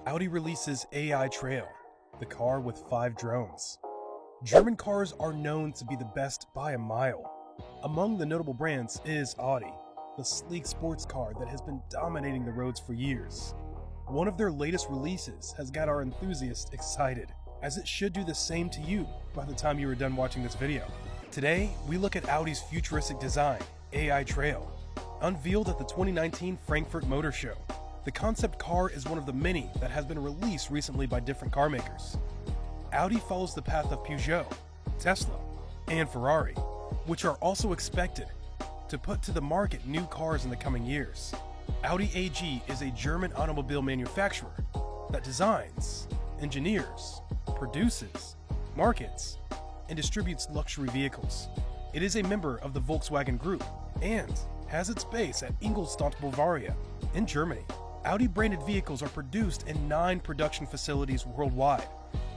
Audi releases AI Trail, the car with 5 drones. German cars are known to be the best by a mile. Among the notable brands is Audi, the sleek sports car that has been dominating the roads for years. One of their latest releases has got our enthusiasts excited, as it should do the same to you by the time you are done watching this video. Today, we look at Audi's futuristic design, AI Trail, unveiled at the 2019 Frankfurt Motor Show. The concept car is one of the many that has been released recently by different car makers. Audi follows the path of Peugeot, Tesla, and Ferrari, which are also expected to put to the market new cars in the coming years. Audi AG is a German automobile manufacturer that designs, engineers, produces, markets, and distributes luxury vehicles. It is a member of the Volkswagen Group and has its base at Ingolstadt, Bavaria, in Germany. Audi branded vehicles are produced in 9 production facilities worldwide.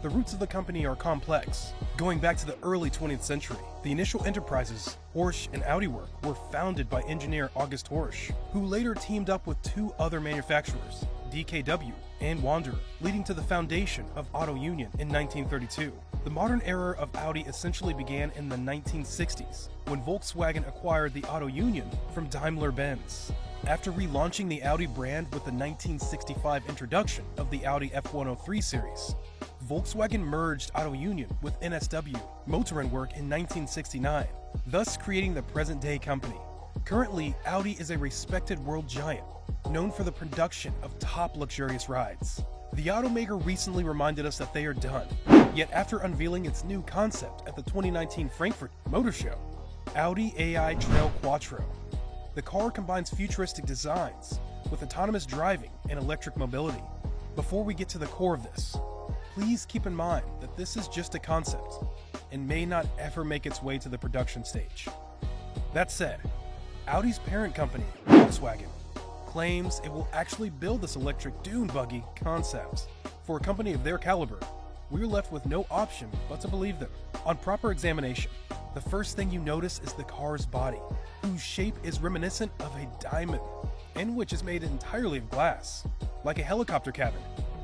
The roots of the company are complex. Going back to the early 20th century, the initial enterprises, Horsch and Audi Work, were founded by engineer August Horsch, who later teamed up with 2 other manufacturers, DKW and Wanderer, leading to the foundation of Auto Union in 1932. The modern era of Audi essentially began in the 1960s, when Volkswagen acquired the Auto Union from Daimler-Benz. After relaunching the Audi brand with the 1965 introduction of the Audi F103 series, Volkswagen merged Auto Union with NSW Motoren Work in 1969, thus creating the present-day company. Currently, Audi is a respected world giant, known for the production of top luxurious rides. The automaker recently reminded us that they are done, yet after unveiling its new concept at the 2019 Frankfurt Motor Show, Audi AI Trail Quattro. The car combines futuristic designs with autonomous driving and electric mobility. Before we get to the core of this, please keep in mind that this is just a concept and may not ever make its way to the production stage. That said, Audi's parent company, Volkswagen, claims it will actually build this electric dune buggy concept. For a company of their caliber, we're left with no option but to believe them. On proper examination, the first thing you notice is the car's body, whose shape is reminiscent of a diamond, and which is made entirely of glass. Like a helicopter cabin,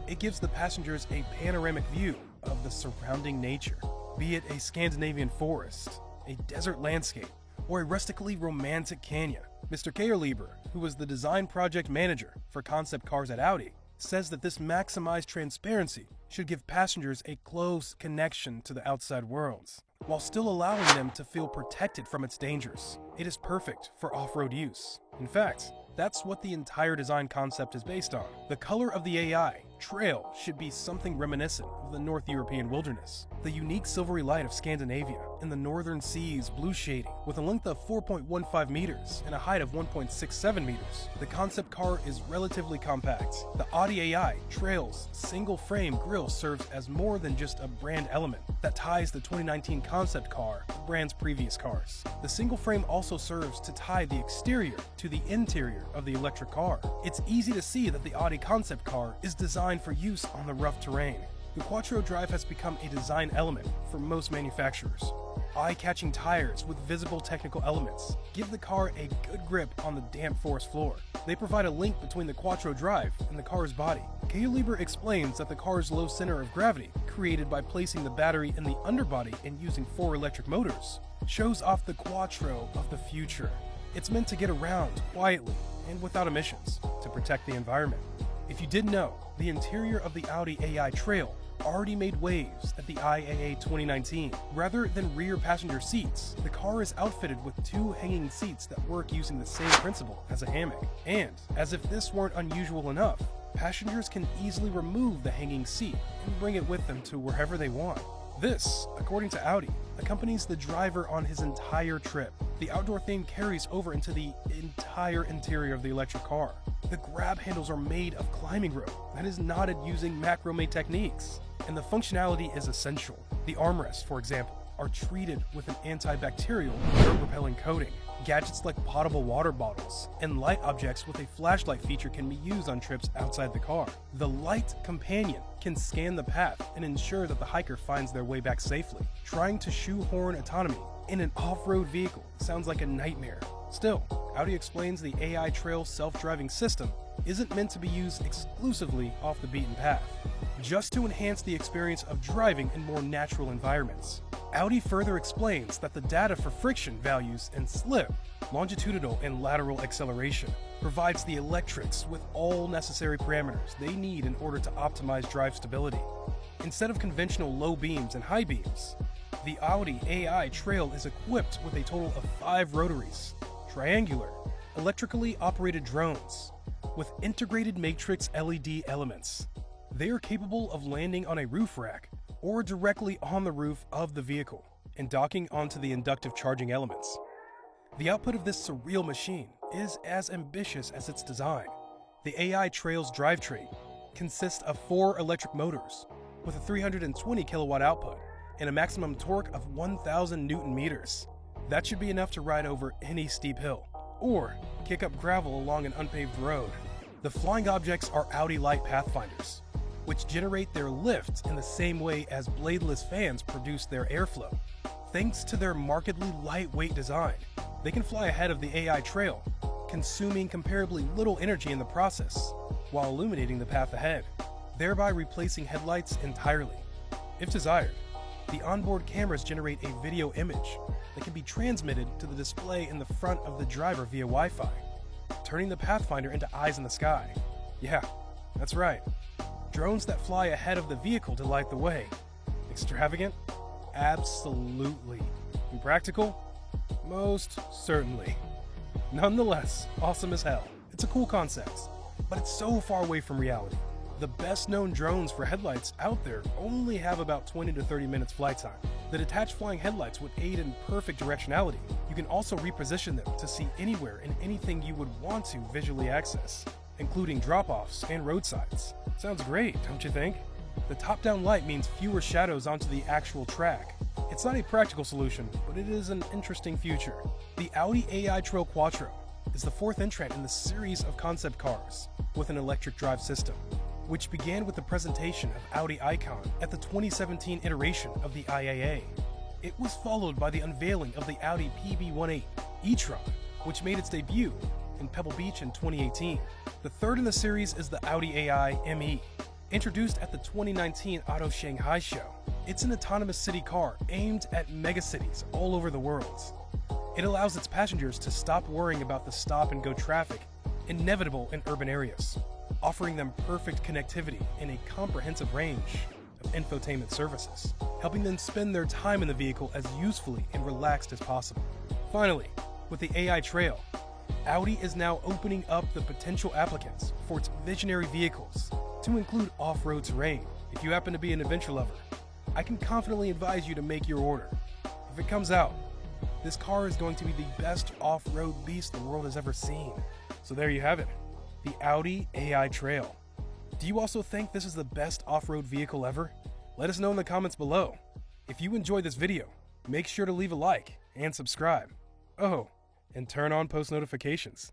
it gives the passengers a panoramic view of the surrounding nature, be it a Scandinavian forest, a desert landscape, or a rustically romantic canyon. Mr. Kayerlieber, who was the design project manager for concept cars at Audi, says that this maximized transparency should give passengers a close connection to the outside world, while still allowing them to feel protected from its dangers. It is perfect for off-road use. In fact, that's what the entire design concept is based on. The color of the AI Trail should be something reminiscent of the North European wilderness, the unique silvery light of Scandinavia, and the northern seas blue shading. With a length of 4.15 meters and a height of 1.67 meters, the concept car is relatively compact. The Audi AI Trail's single-frame grille serves as more than just a brand element that ties the 2019 concept car to the brand's previous cars. The single frame also serves to tie the exterior to the interior of the electric car. It's easy to see that the Audi concept car is designed for use on the rough terrain. The Quattro drive has become a design element for most manufacturers. Eye-catching tires with visible technical elements give the car a good grip on the damp forest floor. They provide a link between the Quattro drive and the car's body. Kayerlieber explains that the car's low center of gravity, created by placing the battery in the underbody and using 4 electric motors, shows off the Quattro of the future. It's meant to get around quietly and without emissions to protect the environment. If you didn't know, the interior of the Audi AI Trail already made waves at the IAA 2019. Rather than rear passenger seats, the car is outfitted with 2 hanging seats that work using the same principle as a hammock. And, as if this weren't unusual enough, passengers can easily remove the hanging seat and bring it with them to wherever they want. This, according to Audi, accompanies the driver on his entire trip. The outdoor theme carries over into the entire interior of the electric car. The grab handles are made of climbing rope that is knotted using macrame techniques, and the functionality is essential. The armrests, for example, are treated with an antibacterial, dirt-repelling coating. Gadgets like potable water bottles and light objects with a flashlight feature can be used on trips outside the car. The Light Companion can scan the path and ensure that the hiker finds their way back safely. Trying to shoehorn autonomy in an off-road vehicle sounds like a nightmare. Still, Audi explains the AI Trail self-driving system isn't meant to be used exclusively off the beaten path, just to enhance the experience of driving in more natural environments. Audi further explains that the data for friction values and slip, longitudinal and lateral acceleration, provides the electrics with all necessary parameters they need in order to optimize drive stability. Instead of conventional low beams and high beams, the Audi AI Trail is equipped with a total of 5 rotaries, triangular, electrically operated drones, with integrated matrix LED elements. They are capable of landing on a roof rack or directly on the roof of the vehicle and docking onto the inductive charging elements. The output of this surreal machine is as ambitious as its design. The AI Trail's drivetrain consists of 4 electric motors with a 320 kilowatt output and a maximum torque of 1,000 Newton meters. That should be enough to ride over any steep hill or kick up gravel along an unpaved road. The flying objects are Audi light pathfinders, which generate their lift in the same way as bladeless fans produce their airflow. Thanks to their markedly lightweight design, they can fly ahead of the AI Trail, consuming comparably little energy in the process, while illuminating the path ahead, thereby replacing headlights entirely. If desired, the onboard cameras generate a video image that can be transmitted to the display in the front of the driver via Wi-Fi, turning the Pathfinder into eyes in the sky. Yeah, that's right. Drones that fly ahead of the vehicle to light the way. Extravagant? Absolutely. Impractical? Most certainly. Nonetheless, awesome as hell. It's a cool concept, but it's so far away from reality. The best known drones for headlights out there only have about 20 to 30 minutes flight time. The detached flying headlights would aid in perfect directionality. You can also reposition them to see anywhere and anything you would want to visually access, including drop-offs and roadsides. Sounds great, don't you think? The top-down light means fewer shadows onto the actual track. It's not a practical solution, but it is an interesting future. The Audi AI Trail Quattro is the 4th entrant in the series of concept cars with an electric drive system, which began with the presentation of Audi Icon at the 2017 iteration of the IAA. It was followed by the unveiling of the Audi PB18 e-tron, which made its debut in Pebble Beach in 2018. The 3rd in the series is the Audi AI ME, introduced at the 2019 Auto Shanghai show. It's an autonomous city car aimed at megacities all over the world. It allows its passengers to stop worrying about the stop-and-go traffic inevitable in urban areas, offering them perfect connectivity in a comprehensive range of infotainment services, helping them spend their time in the vehicle as usefully and relaxed as possible. Finally, with the AI Trail, Audi is now opening up the potential applicants for its visionary vehicles to include off-road terrain. If you happen to be an adventure lover, I can confidently advise you to make your order. If it comes out, this car is going to be the best off-road beast the world has ever seen. So there you have it, the Audi AI Trail. Do you also think this is the best off-road vehicle ever? Let us know in the comments below. If you enjoyed this video, make sure to leave a like and subscribe. Oh, and turn on post notifications.